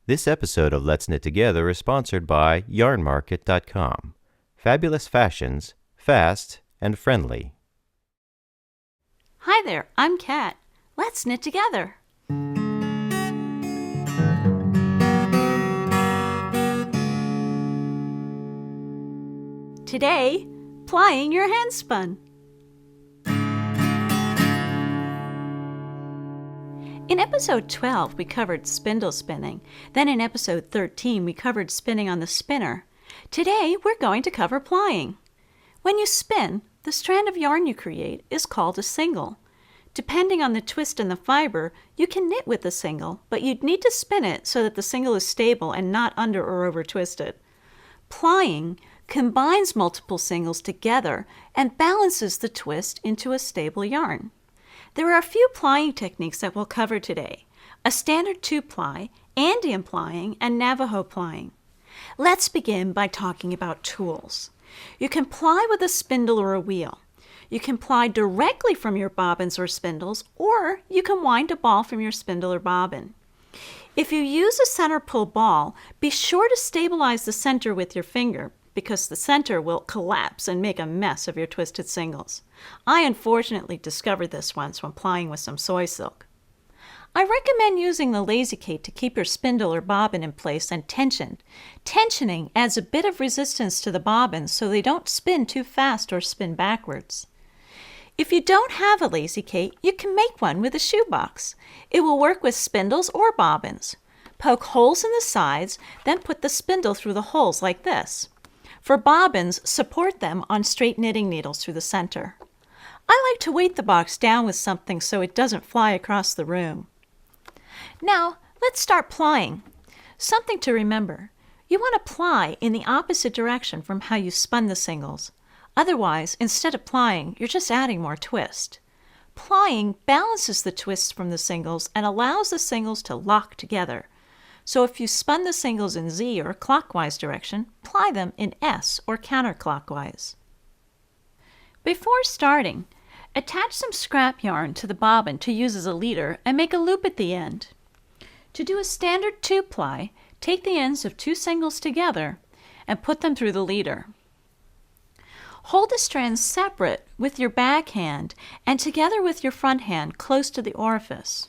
This episode of Let's Knit Together is sponsored by yarnmarket.com. Fabulous fashions, fast and friendly. Hi there, I'm Kat. Let's knit together. Today, plying your handspun. In episode 12, we covered spindle spinning. Then in episode 13, we covered spinning on the spinner. Today, we're going to cover plying. When you spin, the strand of yarn you create is called a single. Depending on the twist in the fiber, you can knit with the single, but you'd need to spin it so that the single is stable and not under or over twisted. Plying combines multiple singles together and balances the twist into a stable yarn. There are a few plying techniques that we'll cover today: a standard 2-ply, Andean plying, and Navajo plying. Let's begin by talking about tools. You can ply with a spindle or a wheel. You can ply directly from your bobbins or spindles, or you can wind a ball from your spindle or bobbin. If you use a center pull ball, be sure to stabilize the center with your finger, because the center will collapse and make a mess of your twisted singles. I unfortunately discovered this once when plying with some soy silk. I recommend using the lazy Kate to keep your spindle or bobbin in place and tensioned. Tensioning adds a bit of resistance to the bobbins so they don't spin too fast or spin backwards. If you don't have a lazy Kate, you can make one with a shoebox. It will work with spindles or bobbins. Poke holes in the sides, then put the spindle through the holes like this. For bobbins, support them on straight knitting needles through the center. I like to weight the box down with something so it doesn't fly across the room. Now, let's start plying. Something to remember: you want to ply in the opposite direction from how you spun the singles. Otherwise, instead of plying, you're just adding more twist. Plying balances the twists from the singles and allows the singles to lock together. So if you spun the singles in Z or clockwise direction, ply them in S or counterclockwise. Before starting, attach some scrap yarn to the bobbin to use as a leader and make a loop at the end. To do a standard 2-ply, take the ends of 2 singles together and put them through the leader. Hold the strands separate with your back hand and together with your front hand close to the orifice.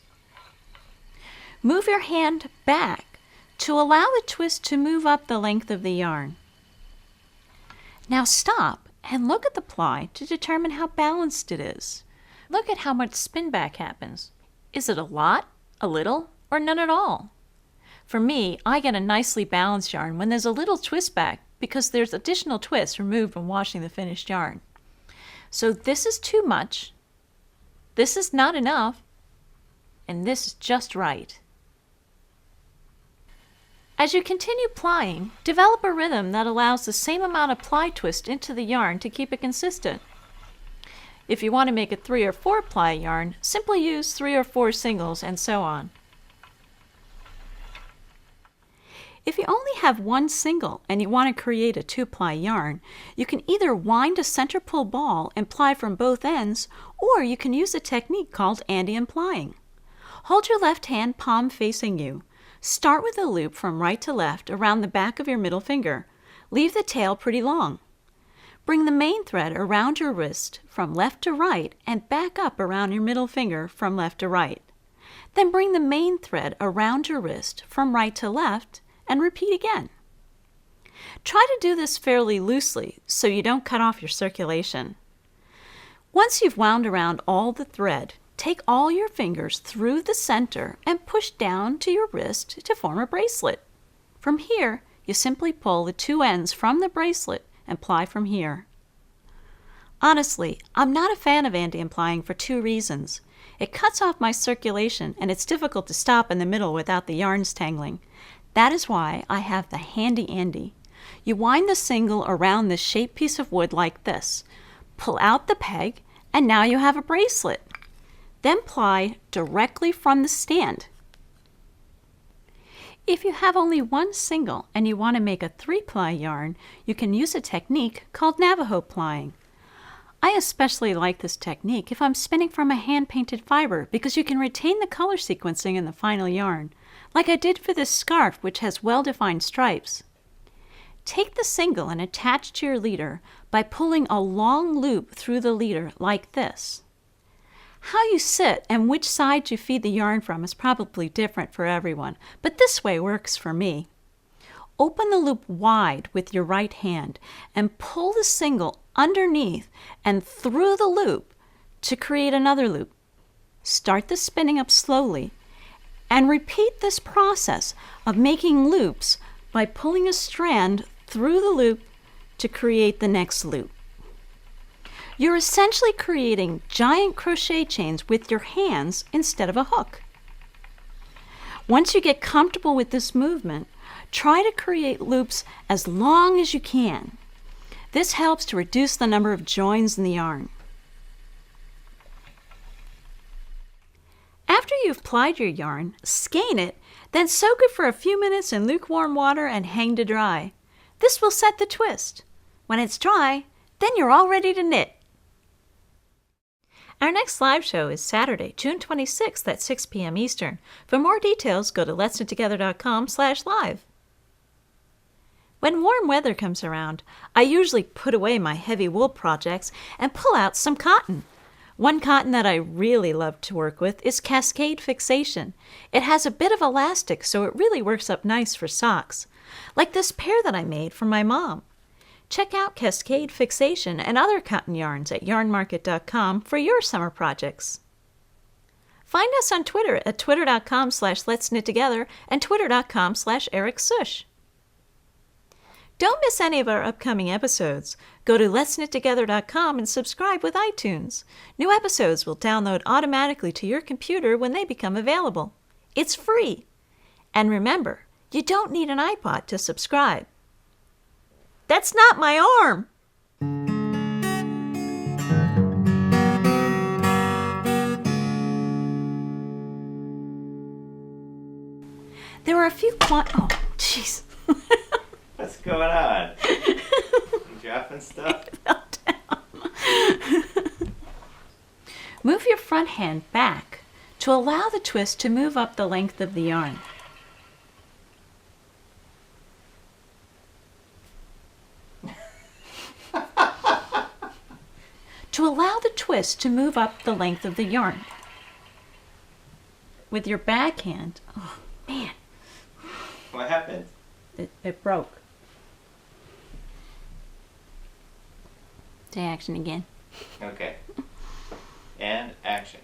Move your hand back to allow the twist to move up the length of the yarn. Now stop and look at the ply to determine how balanced it is. Look at how much spin back happens. Is it a lot, a little, or none at all? For me, I get a nicely balanced yarn when there's a little twist back because there's additional twist removed when washing the finished yarn. So this is too much, this is not enough, and this is just right. As you continue plying, develop a rhythm that allows the same amount of ply twist into the yarn to keep it consistent. If you want to make a 3 or 4 ply yarn, simply use 3 or 4 singles and so on. If you only have 1 single and you want to create a 2-ply yarn, you can either wind a center pull ball and ply from both ends, or you can use a technique called Andean plying. Hold your left hand palm facing you. Start with a loop from right to left around the back of your middle finger. Leave the tail pretty long. Bring the main thread around your wrist from left to right and back up around your middle finger from left to right. Then bring the main thread around your wrist from right to left and repeat again. Try to do this fairly loosely so you don't cut off your circulation. Once you've wound around all the thread, take all your fingers through the center and push down to your wrist to form a bracelet. From here, you simply pull the 2 ends from the bracelet and ply from here. Honestly, I'm not a fan of Andean plying for 2 reasons. It cuts off my circulation and it's difficult to stop in the middle without the yarns tangling. That is why I have the handy Andy. You wind the single around this shaped piece of wood like this. Pull out the peg and now you have a bracelet. Then ply directly from the stand. If you have only 1 single and you want to make a 3-ply yarn, you can use a technique called Navajo Plying. I especially like this technique if I'm spinning from a hand-painted fiber because you can retain the color sequencing in the final yarn. like I did for this scarf, which has well-defined stripes. Take the single and attach to your leader by pulling a long loop through the leader like this. How you sit and which side you feed the yarn from is probably different for everyone, but this way works for me. Open the loop wide with your right hand and pull the single underneath and through the loop to create another loop. Start the spinning up slowly and repeat this process of making loops by pulling a strand through the loop to create the next loop. You're essentially creating giant crochet chains with your hands instead of a hook. Once you get comfortable with this movement, try to create loops as long as you can. This helps to reduce the number of joins in the yarn. After you've plied your yarn, skein it, then soak it for a few minutes in lukewarm water and hang to dry. This will set the twist. When it's dry, then you're all ready to knit. Our next live show is Saturday, June 26th at 6 p.m. Eastern. For more details, go to letsknittogether.com/live. When warm weather comes around, I usually put away my heavy wool projects and pull out some cotton. One cotton that I really love to work with is Cascade Fixation. It has a bit of elastic, so it really works up nice for socks, like this pair that I made for my mom. Check out Cascade Fixation and other cotton yarns at yarnmarket.com for your summer projects. Find us on Twitter at twitter.com/letsknittogether and twitter.com/ericsush. Don't miss any of our upcoming episodes. Go to letsknittogether.com and subscribe with iTunes. New episodes will download automatically to your computer when they become available. It's free. And remember, you don't need an iPod to subscribe. That's not my arm! There were a few oh, jeez. What's going on? You dropping stuff? It fell down. Move your front hand back to allow the twist to move up the length of the yarn. To allow the twist to move up the length of the yarn. With your backhand, oh man. What happened? It broke. Say action again. Okay. And action.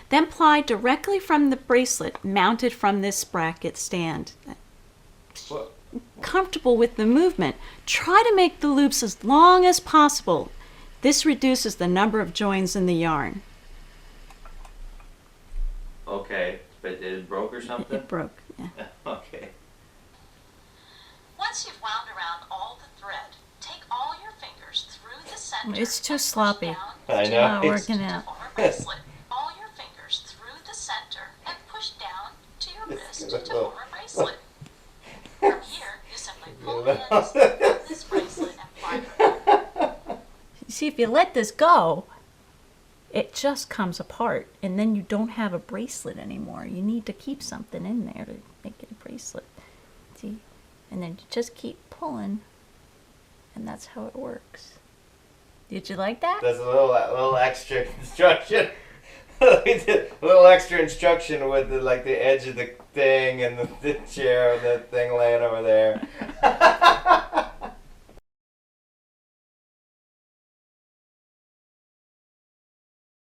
Then ply directly from the bracelet mounted from this bracket stand. Whoa. Comfortable with the movement, try to make the loops as long as possible. This reduces the number of joins in the yarn. Okay, but it broke or something? It broke, yeah. Okay. Once you've wound around all the thread, take all your fingers through the center. It's too sloppy. I It's know. not working out. To form a bracelet. All your fingers through the center and push down to your wrist to form a bracelet. From here, you simply pull in this bracelet and apply it. See, if you let this go, it just comes apart, and then you don't have a bracelet anymore. You need to keep something in there to make it a bracelet. See? And then you just keep pulling, and that's how it works. Did you like that? That's a little extra instruction. A little extra instruction with the edge of the thing and the chair and the thing laying over there.